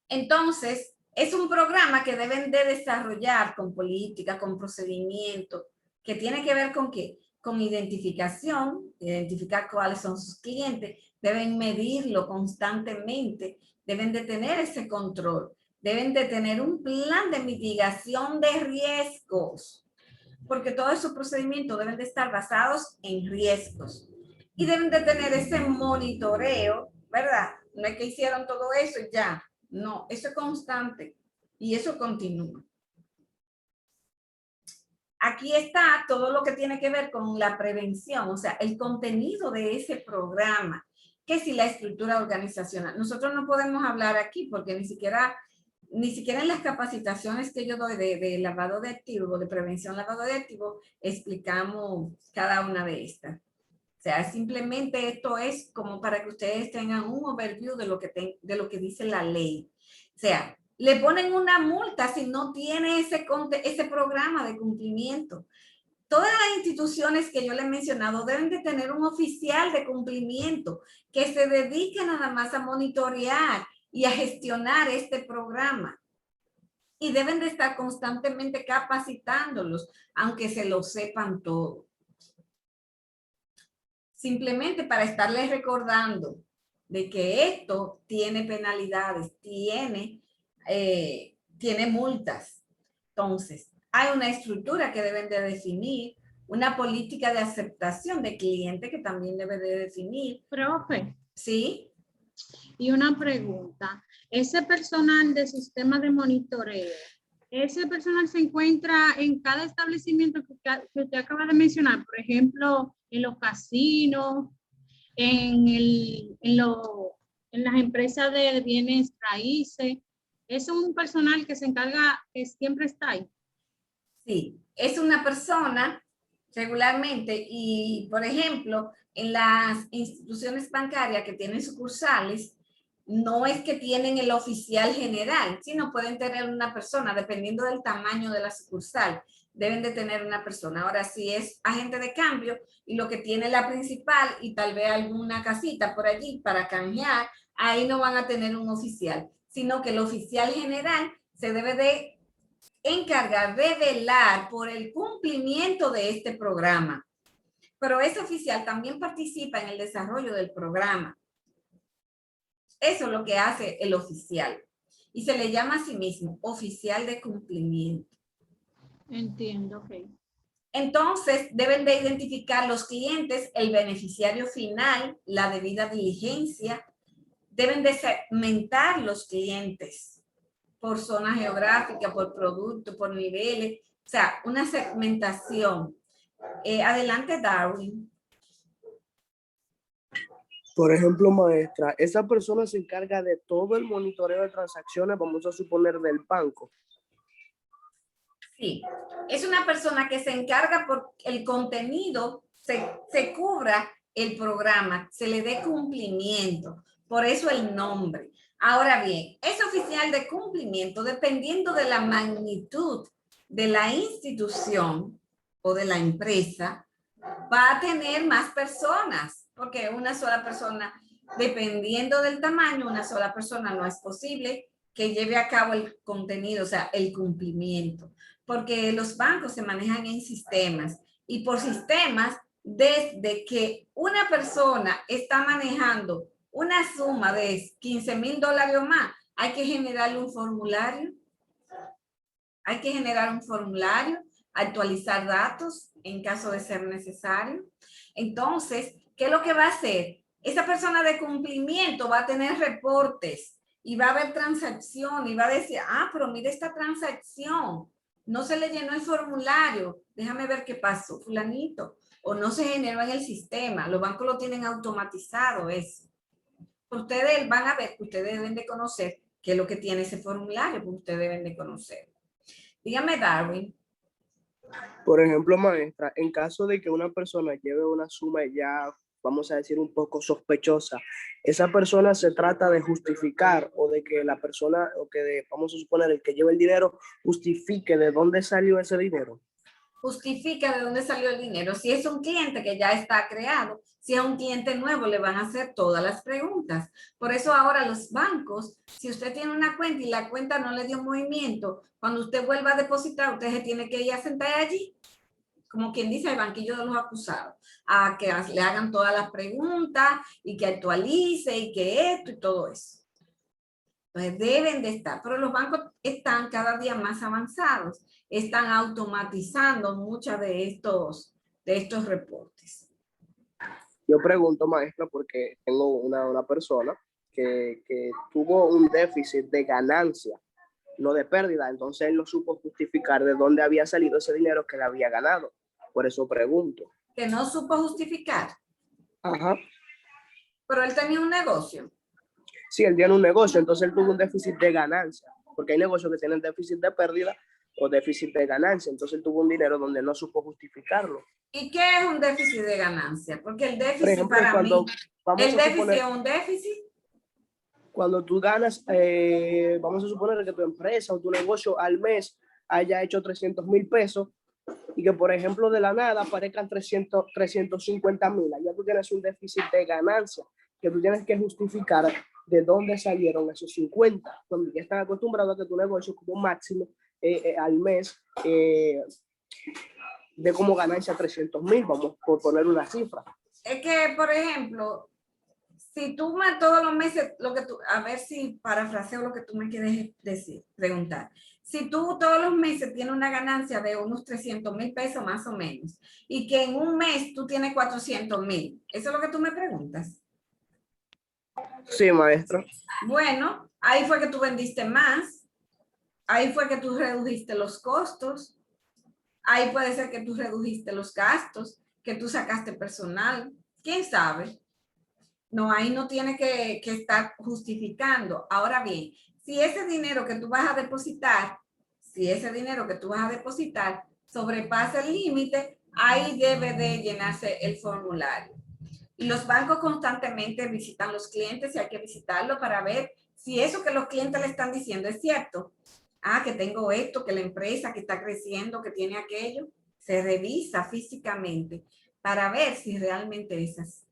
Speaker 1: Entonces, es un programa que deben de desarrollar con política, con procedimiento, que tiene que ver con ¿qué? Con identificación, identificar cuáles son sus clientes, deben medirlo constantemente, deben de tener ese control, deben de tener un plan de mitigación de riesgos, porque todos esos procedimientos deben de estar basados en riesgos y deben de tener ese monitoreo, ¿verdad? No es que hicieron todo eso y ya, no, eso es constante y eso continúa. Aquí está todo lo que tiene que ver con la prevención, o sea, el contenido de ese programa, que si la estructura organizacional. Nosotros no podemos hablar aquí porque ni siquiera en las capacitaciones que yo doy de lavado de activos, de prevención lavado de activos, explicamos cada una de estas. O sea, simplemente esto es como para que ustedes tengan un overview de lo que dice la ley. O sea, le ponen una multa si no tiene ese programa de cumplimiento. Todas las instituciones que yo le he mencionado deben de tener un oficial de cumplimiento que se dedique nada más a monitorear y a gestionar este programa. Y deben de estar constantemente capacitándolos, aunque se lo sepan todo. Simplemente para estarles recordando de que esto tiene penalidades, tiene multas. Entonces, Hay una estructura que deben de definir, una política de aceptación de cliente que también debe de definir.
Speaker 3: Profe,
Speaker 1: ¿Sí?
Speaker 3: y una pregunta. Ese personal de sistema de monitoreo, ¿ese personal se encuentra en cada establecimiento que usted acaba de mencionar? Por ejemplo, en los casinos, en las empresas de bienes raíces. ¿Es un personal que se encarga, que siempre está ahí?
Speaker 1: Sí, es una persona regularmente y, por ejemplo, en las instituciones bancarias que tienen sucursales, no es que tienen el oficial general, sino pueden tener una persona, dependiendo del tamaño de la sucursal, deben de tener una persona. Ahora, si es agente de cambio y lo que tiene la principal y tal vez alguna casita por allí para canjear, ahí no van a tener un oficial, sino que el oficial general se debe de encargar de velar por el cumplimiento de este programa. Pero ese oficial también participa en el desarrollo del programa. Eso es lo que hace el oficial. Y se le llama a sí mismo oficial de cumplimiento.
Speaker 3: Entiendo, ok.
Speaker 1: Entonces, deben de identificar los clientes, el beneficiario final, la debida diligencia. Deben de segmentar los clientes por zona geográfica, por producto, por niveles. O sea, una segmentación. Adelante, Darwin.
Speaker 5: Por ejemplo, maestra, esa persona se encarga de todo el monitoreo de transacciones, vamos a suponer, del banco.
Speaker 1: Sí, es una persona que se encarga por el contenido, se cubra el programa, se le dé cumplimiento, por eso el nombre. Ahora bien, ese oficial de cumplimiento, dependiendo de la magnitud de la institución o de la empresa, va a tener más personas, porque una sola persona, dependiendo del tamaño, una sola persona no es posible que lleve a cabo el contenido, o sea, el cumplimiento, porque los bancos se manejan en sistemas y por sistemas, desde que una persona está manejando una suma de $15,000 o más, hay que generarle un formulario, actualizar datos en caso de ser necesario. Entonces, ¿qué es lo que va a hacer? Esa persona de cumplimiento va a tener reportes y va a haber transacción y va a decir, ah, pero mira esta transacción, no se le llenó el formulario, déjame ver qué pasó, fulanito, o no se generó en el sistema, los bancos lo tienen automatizado eso. Ustedes van a ver que ustedes deben de conocer qué es lo que tiene ese formulario, que ustedes deben de conocer. Dígame, Darwin.
Speaker 5: Por ejemplo, maestra, en caso de que una persona lleve una suma ya, vamos a decir, un poco sospechosa, esa persona se trata de justificar o de que la persona, vamos a suponer, el que lleva el dinero, justifique de dónde salió ese dinero.
Speaker 1: Justifica de dónde salió el dinero. Si es un cliente que ya está creado, si es un cliente nuevo, le van a hacer todas las preguntas. Por eso ahora los bancos, si usted tiene una cuenta y la cuenta no le dio movimiento, cuando usted vuelva a depositar, usted se tiene que ir a sentar allí, como quien dice, el banquillo de los acusados, a que le hagan todas las preguntas y que actualice y que esto y todo eso. Entonces deben de estar, pero los bancos están cada día más avanzados, están automatizando muchos de estos reportes.
Speaker 5: Yo pregunto, maestra, porque tengo una persona que tuvo un déficit de ganancia, no de pérdida, entonces él no supo justificar de dónde había salido ese dinero que le había ganado. Por eso pregunto.
Speaker 1: Que no supo justificar.
Speaker 5: Ajá.
Speaker 1: Pero él tenía un negocio.
Speaker 5: Sí, él tiene un negocio, entonces él tuvo un déficit de ganancia, porque hay negocios que tienen déficit de pérdida o déficit de ganancia, entonces él tuvo un dinero donde no supo justificarlo.
Speaker 1: ¿Y qué es un déficit de ganancia? Porque el déficit,
Speaker 5: por ejemplo,
Speaker 1: para mí, el déficit
Speaker 5: suponer,
Speaker 1: es un déficit.
Speaker 5: Cuando tú ganas, vamos a suponer que tu empresa o tu negocio al mes haya hecho 300,000 pesos y que, por ejemplo, de la nada aparezcan 350,000. Ya tú tienes un déficit de ganancia que tú tienes que justificar de dónde salieron esos 50. Cuando ya están acostumbrados a que tu negocio como máximo al mes de como ganancia 300,000, vamos por poner una cifra.
Speaker 1: Es que, por ejemplo, si tú todos los meses, a ver si parafraseo lo que tú me quieres decir, preguntar. Si tú todos los meses tienes una ganancia de unos 300,000 pesos más o menos, y que en un mes tú tienes 400,000, ¿eso es lo que tú me preguntas?
Speaker 5: Sí, maestro.
Speaker 1: Bueno, ahí fue que tú vendiste más, ahí fue que tú redujiste los costos, ahí puede ser que tú redujiste los gastos, que tú sacaste personal, ¿quién sabe? No, ahí no tiene que estar justificando. Ahora bien, si ese dinero que tú vas a depositar, sobrepasa el límite, ahí debe de llenarse el formulario. Y los bancos constantemente visitan los clientes y hay que visitarlo para ver si eso que los clientes le están diciendo es cierto. Ah, que tengo esto, que la empresa que está creciendo, que tiene aquello. Se revisa físicamente para ver si realmente es así.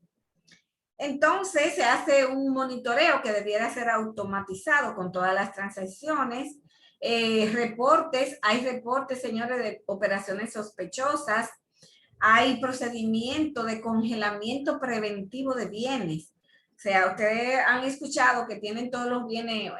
Speaker 1: Entonces se hace un monitoreo que debiera ser automatizado con todas las transacciones. Reportes, hay reportes, señores, de operaciones sospechosas. Hay procedimiento de congelamiento preventivo de bienes. O sea, ustedes han escuchado que tienen todos los bienes,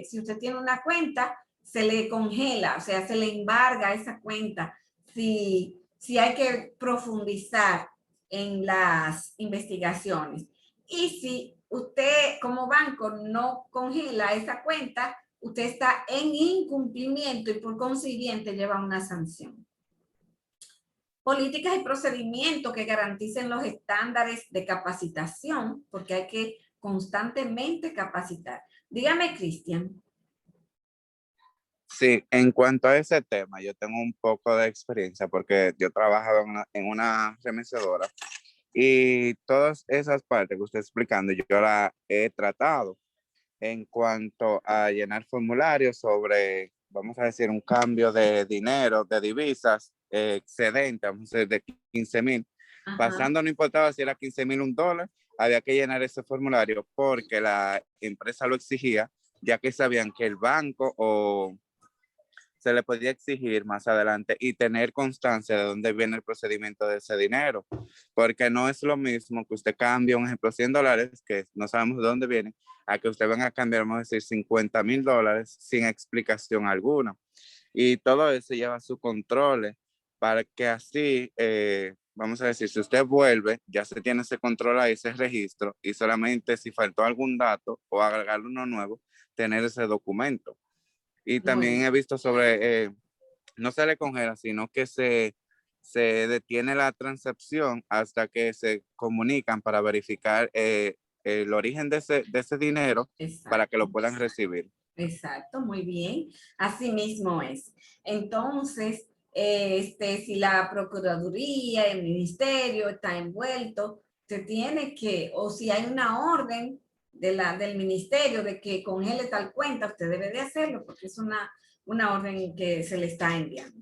Speaker 1: si usted tiene una cuenta, se le congela, o sea, se le embarga esa cuenta si hay que profundizar en las investigaciones. Y si usted como banco no congela esa cuenta, usted está en incumplimiento y por consiguiente lleva una sanción. Políticas y procedimientos que garanticen los estándares de capacitación, porque hay que constantemente capacitar. Dígame, Cristian.
Speaker 7: Sí, en cuanto a ese tema, yo tengo un poco de experiencia porque yo trabajaba en una remesera y todas esas partes que usted está explicando, yo las he tratado en cuanto a llenar formularios sobre, vamos a decir, un cambio de dinero, de divisas excedente, vamos a decir, de 15,000. Pasando, no importaba si era 15,000 $1, había que llenar ese formulario porque la empresa lo exigía, ya que sabían que el banco o se le podía exigir más adelante y tener constancia de dónde viene el procedimiento de ese dinero, porque no es lo mismo que usted cambie, un ejemplo, $100, que no sabemos de dónde vienen, a que usted venga a cambiar, vamos a decir, $50,000 sin explicación alguna. Y todo eso lleva su control para que así, vamos a decir, si usted vuelve, ya se tiene ese control ahí, ese registro, y solamente si faltó algún dato o agregarle uno nuevo, tener ese documento. Y también he visto sobre, no se le congela, sino que se detiene la transacción hasta que se comunican para verificar el origen de ese dinero. Exacto. Para que lo puedan recibir.
Speaker 1: Exacto, muy bien. Así mismo es. Entonces, si la Procuraduría, el Ministerio está envuelto, se tiene que, o si hay una orden del ministerio de que congele tal cuenta, usted debe de hacerlo porque es una orden que se le está enviando.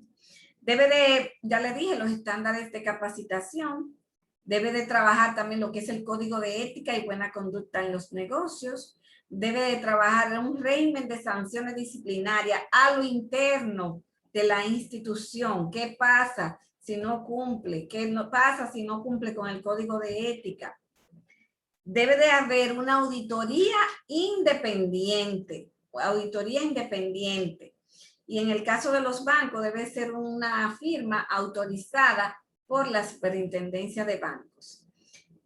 Speaker 1: Debe de, ya le dije, los estándares de capacitación, debe de trabajar también lo que es el código de ética y buena conducta en los negocios, debe de trabajar un régimen de sanciones disciplinarias a lo interno de la institución. ¿Qué pasa si no cumple? ¿Qué no pasa si no cumple con el código de ética? Debe de haber una auditoría independiente, Y en el caso de los bancos debe ser una firma autorizada por la Superintendencia de Bancos.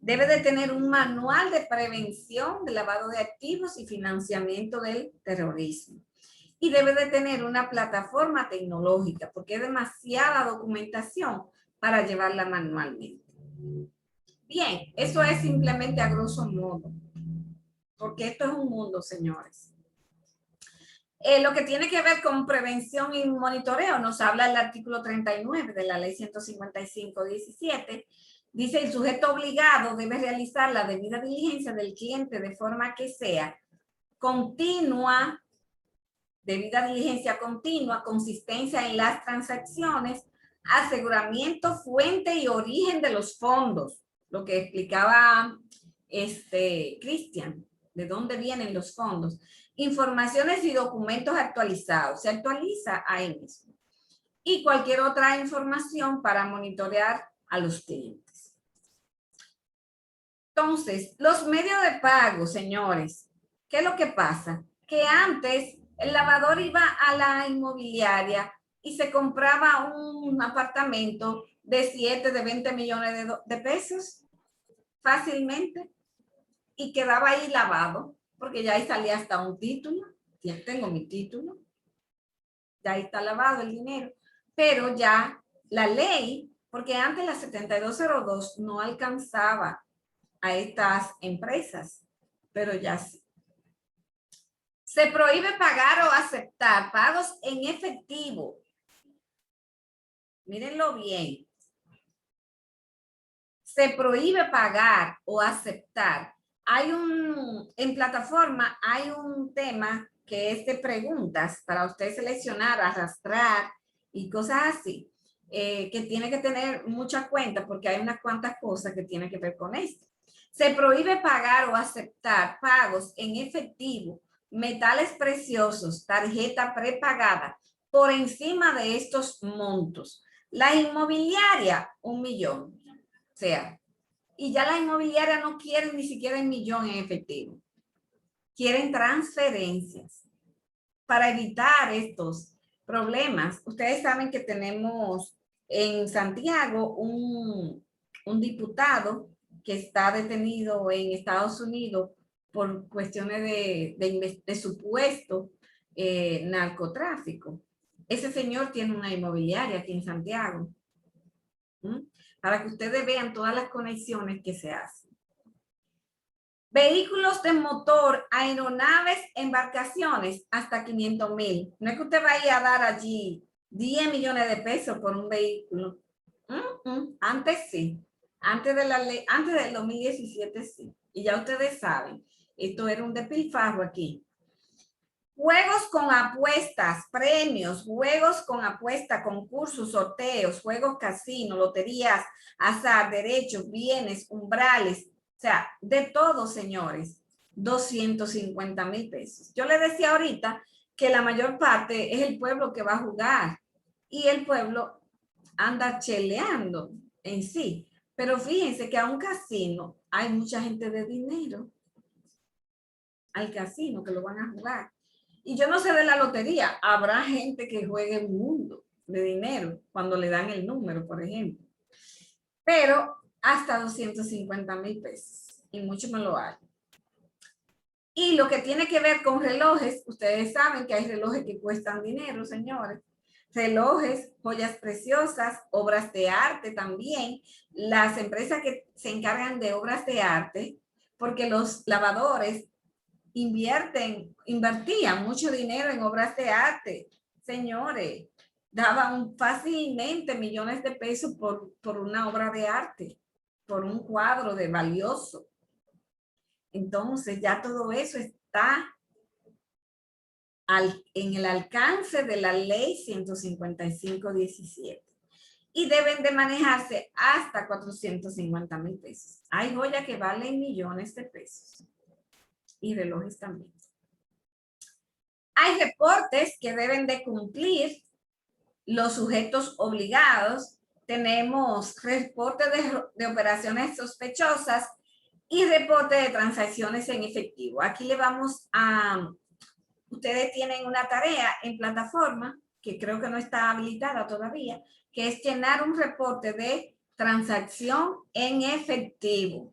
Speaker 1: Debe de tener un manual de prevención de lavado de activos y financiamiento del terrorismo. Y debe de tener una plataforma tecnológica porque es demasiada documentación para llevarla manualmente. Bien, eso es simplemente a grosso modo, porque esto es un mundo, señores. Lo que tiene que ver con prevención y monitoreo nos habla el artículo 39 de la ley 155/17. Dice, el sujeto obligado debe realizar la debida diligencia del cliente de forma que sea continua, debida diligencia continua, consistencia en las transacciones, aseguramiento, fuente y origen de los fondos. Lo que explicaba Cristian, de dónde vienen los fondos. Informaciones y documentos actualizados. Se actualiza ahí mismo. Y cualquier otra información para monitorear a los clientes. Entonces, los medios de pago, señores, ¿qué es lo que pasa? Que antes El lavador iba a la inmobiliaria y se compraba un apartamento de 7, de 20 millones de pesos fácilmente y quedaba ahí lavado, porque ya ahí salía hasta un título. Ya tengo mi título. Ya ahí está lavado el dinero. Pero ya la ley, porque antes la 7202 no alcanzaba a estas empresas, pero ya sí. Se prohíbe pagar o aceptar pagos en efectivo. Mírenlo bien. Se prohíbe pagar o aceptar. En plataforma hay un tema que es de preguntas para usted seleccionar, arrastrar y cosas así, que tiene que tener mucha cuenta porque hay unas cuantas cosas que tienen que ver con esto. Se prohíbe pagar o aceptar pagos en efectivo, metales preciosos, tarjeta prepagada, por encima de estos montos. La inmobiliaria, 1 millón. O sea, y ya la inmobiliaria no quieren ni siquiera el millón en efectivo. Quieren transferencias para evitar estos problemas. Ustedes saben que tenemos en Santiago un diputado que está detenido en Estados Unidos por cuestiones de supuesto narcotráfico. Ese señor tiene una inmobiliaria aquí en Santiago. Para que ustedes vean todas las conexiones que se hacen. Vehículos de motor, aeronaves, embarcaciones, hasta 500,000. No es que usted vaya a dar allí 10 millones de pesos por un vehículo. Antes sí. Antes de la ley, antes del 2017 sí. Y ya ustedes saben, esto era un despilfarro aquí. Juegos con apuestas, premios, juegos con apuesta, concursos, sorteos, juegos casino, loterías, azar, derechos, bienes, umbrales, o sea, de todo, señores, 250,000 pesos. Yo le decía ahorita que la mayor parte es el pueblo que va a jugar y el pueblo anda cheleando en sí. Pero fíjense que a un casino hay mucha gente de dinero. Al casino que lo van a jugar. Y yo no sé de la lotería, habrá gente que juegue un mundo de dinero cuando le dan el número, por ejemplo. Pero hasta 250,000 pesos. Y mucho me lo hay. Y lo que tiene que ver con relojes, ustedes saben que hay relojes que cuestan dinero, señores. Relojes, joyas preciosas, obras de arte también. Las empresas que se encargan de obras de arte, porque los lavadores invertían mucho dinero en obras de arte, señores, daban fácilmente millones de pesos por una obra de arte, por un cuadro de valioso. Entonces ya todo eso está en el alcance de la ley 155/17 y deben de manejarse hasta 450,000 pesos. Hay joyas que valen millones de pesos y relojes también. Hay reportes que deben de cumplir los sujetos obligados. Tenemos reportes de operaciones sospechosas y reporte de transacciones en efectivo. Aquí le vamos a... Ustedes tienen una tarea en plataforma, que creo que no está habilitada todavía, que es llenar un reporte de transacción en efectivo.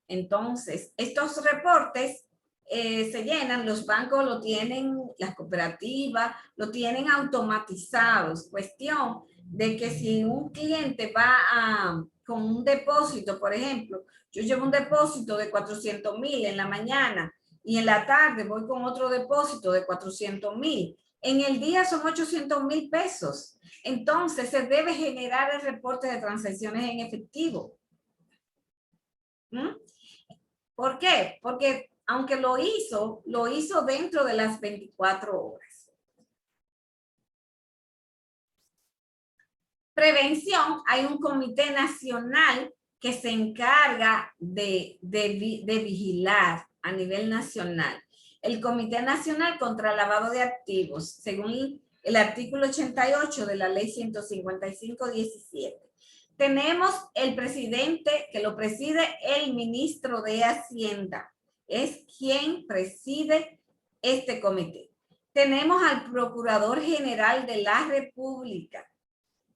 Speaker 1: Entonces, estos reportes se llenan, los bancos lo tienen, las cooperativas lo tienen automatizados. Cuestión de que si un cliente va con un depósito, por ejemplo, yo llevo un depósito de 400,000 en la mañana y en la tarde voy con otro depósito de 400,000. En el día son 800,000 pesos. Entonces se debe generar el reporte de transacciones en efectivo. ¿Por qué? Porque aunque lo hizo dentro de las 24 horas. Prevención, hay un comité nacional que se encarga de vigilar a nivel nacional. El Comité Nacional contra el Lavado de Activos, según el artículo 88 de la ley 155/17. Tenemos el presidente que lo preside el ministro de Hacienda. Es quien preside este comité. tenemos al Procurador General de la República,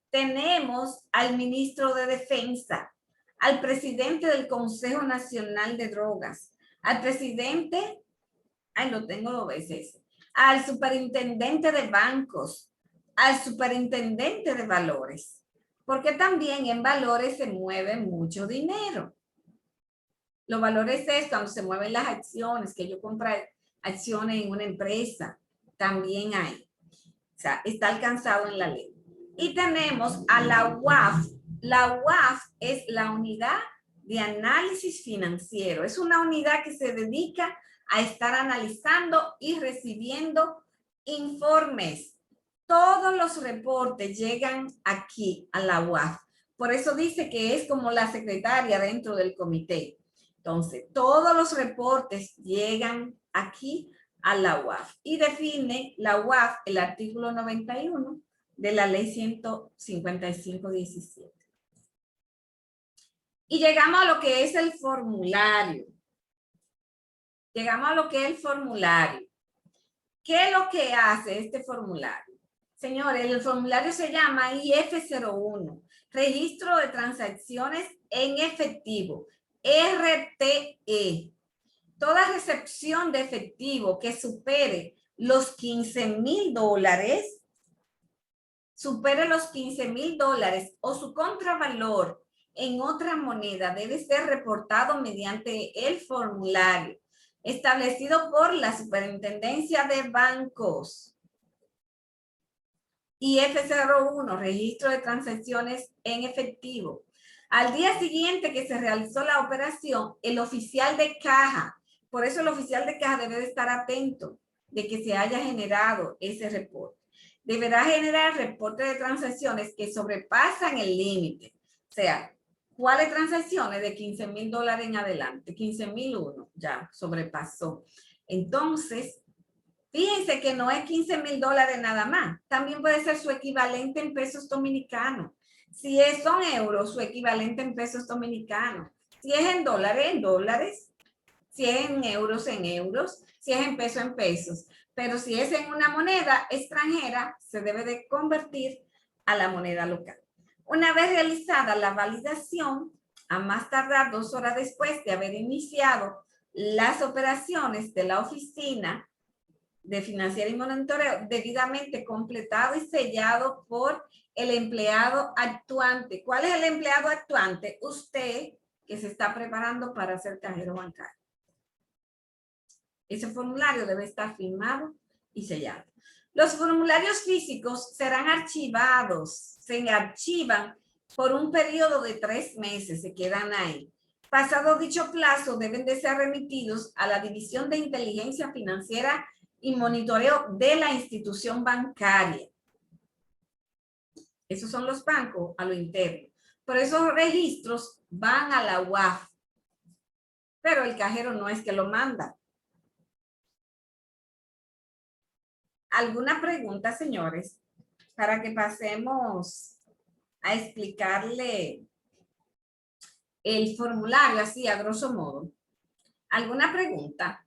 Speaker 1: tenemos al Ministro de Defensa, al presidente del Consejo Nacional de Drogas, al presidente, lo tengo 2 veces, al superintendente de bancos, al superintendente de valores, porque también en valores se mueve mucho dinero. Los valores es cuando se mueven las acciones, que yo compro acciones en una empresa, también hay. O sea, está alcanzado en la ley. Y tenemos a la UAF. La UAF es la Unidad de Análisis Financiero. Es una unidad que se dedica a estar analizando y recibiendo informes. Todos los reportes llegan aquí a la UAF. Por eso dice que es como la secretaria dentro del comité. Entonces, todos los reportes llegan aquí a la UAF y define la UAF el artículo 91 de la ley 155/17. Y llegamos a lo que es el formulario. Llegamos a lo que es el formulario. ¿Qué es lo que hace este formulario? Señores, el formulario se llama IF01, Registro de Transacciones en Efectivo, RTE. Toda recepción de efectivo que supere los $15,000, supere los $15,000 o su contravalor en otra moneda debe ser reportado mediante el formulario establecido por la Superintendencia de Bancos. IF01, Registro de Transacciones en Efectivo. Al día siguiente que se realizó la operación, el oficial de caja, por eso el oficial de caja debe de estar atento de que se haya generado ese reporte. Deberá generar reporte de transacciones que sobrepasan el límite. O sea, ¿cuáles transacciones? De $15,000 en adelante. 15,001 ya sobrepasó. Entonces, fíjense que no es $15,000 nada más. También puede ser su equivalente en pesos dominicanos. Si son euros, su equivalente en pesos dominicanos. Si es en dólares. Si es en euros, si es en pesos. Pero si es en una moneda extranjera, se debe de convertir a la moneda local. Una vez realizada la validación, a más tardar 2 horas después de haber iniciado las operaciones de la oficina de financiera y monitoreo, debidamente completado y sellado por el empleado actuante. ¿Cuál es el empleado actuante? Usted que se está preparando para ser cajero bancario. Ese formulario debe estar firmado y sellado. Los formularios físicos serán archivados, se archivan por un periodo de 3 meses, se quedan ahí. Pasado dicho plazo, deben de ser remitidos a la División de Inteligencia Financiera y Monitoreo de la institución bancaria. Esos son los bancos a lo interno. Pero esos registros van a la UAF. Pero el cajero no es que lo manda. ¿Alguna pregunta, señores? Para que pasemos a explicarle el formulario así a grosso modo. ¿Alguna pregunta?